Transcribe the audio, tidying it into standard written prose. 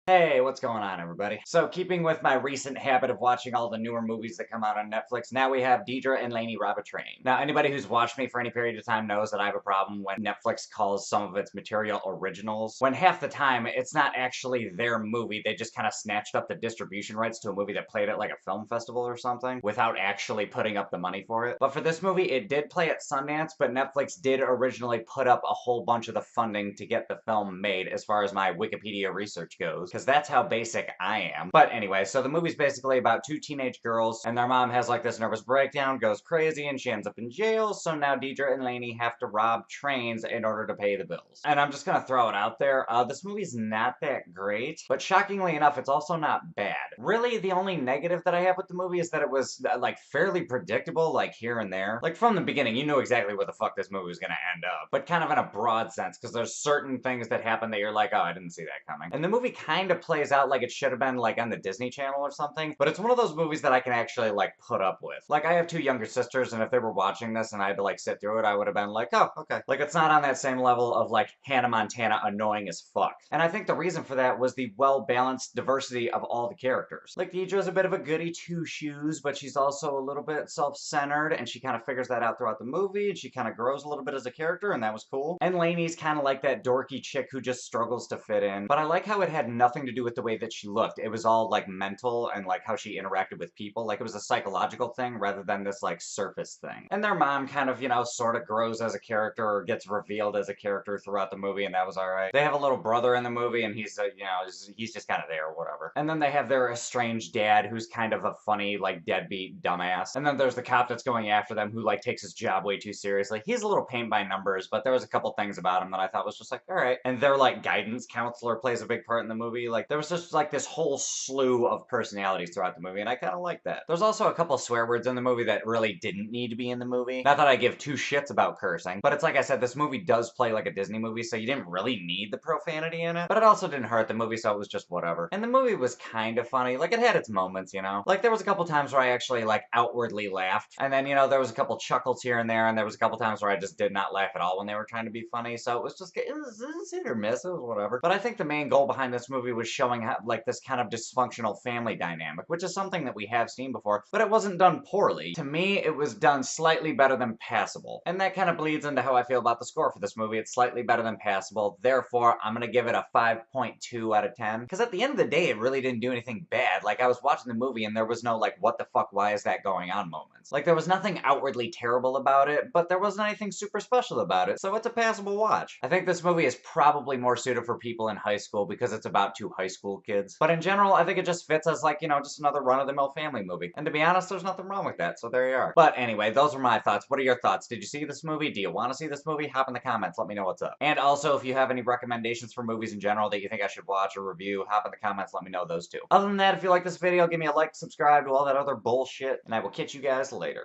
Hey, what's going on, everybody? So, keeping with my recent habit of watching all the newer movies that come out on Netflix, now we have Deidra and Laney Rob. Now, anybody who's watched me for any period of time knows that I have a problem when Netflix calls some of its material originals, when half the time it's not actually their movie. They just kind of snatched up the distribution rights to a movie that played at like a film festival or something without actually putting up the money for it. But for this movie, it did play at Sundance, but Netflix did originally put up a whole bunch of the funding to get the film made, as far as my Wikipedia research goes, because that's how basic I am. But anyway, so the movie's basically about two teenage girls, and their mom has like this nervous breakdown, goes crazy, and she ends up in jail, so now Deidra and Laney have to rob trains in order to pay the bills. And I'm just gonna throw it out there, this movie's not that great, but shockingly enough, it's also not bad. Really, the only negative that I have with the movie is that it was, like, fairly predictable, like, here and there. Like, from the beginning, you knew exactly where the fuck this movie was gonna end up, but kind of in a broad sense, because there's certain things that happen that you're like, oh, I didn't see that coming. And the movie kind of plays out like it should have been, like, on the Disney Channel or something, but it's one of those movies that I can actually, like, put up with. Like, I have two younger sisters, and if they were watching this and I had to, like, sit through it, I would have been like, oh, okay. Like, it's not on that same level of, like, Hannah Montana annoying as fuck. And I think the reason for that was the well-balanced diversity of all the characters. Like, Deidre's a bit of a goody two-shoes, but she's also a little bit self-centered, and she kind of figures that out throughout the movie, and she kind of grows a little bit as a character, and that was cool. And Lainey's kind of like that dorky chick who just struggles to fit in, but I like how it had nothing to do with the way that she looked. It was all, like, mental and, like, how she interacted with people. Like, it was a psychological thing rather than this, like, surface thing. And their mom kind of, you know, sort of grows as a character or gets revealed as a character throughout the movie, and that was alright. They have a little brother in the movie, and he's, you know, he's just kind of there or whatever. And then they have their estranged dad, who's kind of a funny, like, deadbeat dumbass. And then there's the cop that's going after them, who, like, takes his job way too seriously. He's a little paint by numbers, but there was a couple things about him that I thought was just like, alright. And their, like, guidance counselor plays a big part in the movie. Like, there was just, like, this whole slew of personalities throughout the movie, and I kind of like that. There's also a couple swear words in the movie that really didn't need to be in the movie. Not that I give two shits about cursing, but it's like I said, this movie does play like a Disney movie, so you didn't really need the profanity in it, but it also didn't hurt the movie, so it was just whatever. And the movie was kind of funny. Like, it had its moments, you know? Like, there was a couple times where I actually, like, outwardly laughed, and then, you know, there was a couple chuckles here and there, and there was a couple times where I just did not laugh at all when they were trying to be funny, so it was just, it was hit or miss, it was whatever. But I think the main goal behind this movie was showing how, like, this kind of dysfunctional family dynamic, which is something that we have seen before, but it wasn't done poorly. To me, it was done slightly better than passable. And that kind of bleeds into how I feel about the score for this movie. It's slightly better than passable, therefore, I'm gonna give it a 5.2 out of 10. Because at the end of the day, it really didn't do anything bad. Like, I was watching the movie and there was no, like, what the fuck, why is that going on moments. Like, there was nothing outwardly terrible about it, but there wasn't anything super special about it, so it's a passable watch. I think this movie is probably more suited for people in high school because it's about two high school kids. But in general, I think it just fits as, like, you know, just another run-of-the-mill family movie. And to be honest, there's nothing wrong with that, so there you are. But anyway, those were my thoughts. What are your thoughts? Did you see this movie? Do you want to see this movie? Hop in the comments, let me know what's up. And also, if you have any recommendations for movies in general that you think I should watch or review, hop in the comments, let me know those too. Other than that, if you like this video, give me a like, subscribe, do all that other bullshit, and I will catch you guys later.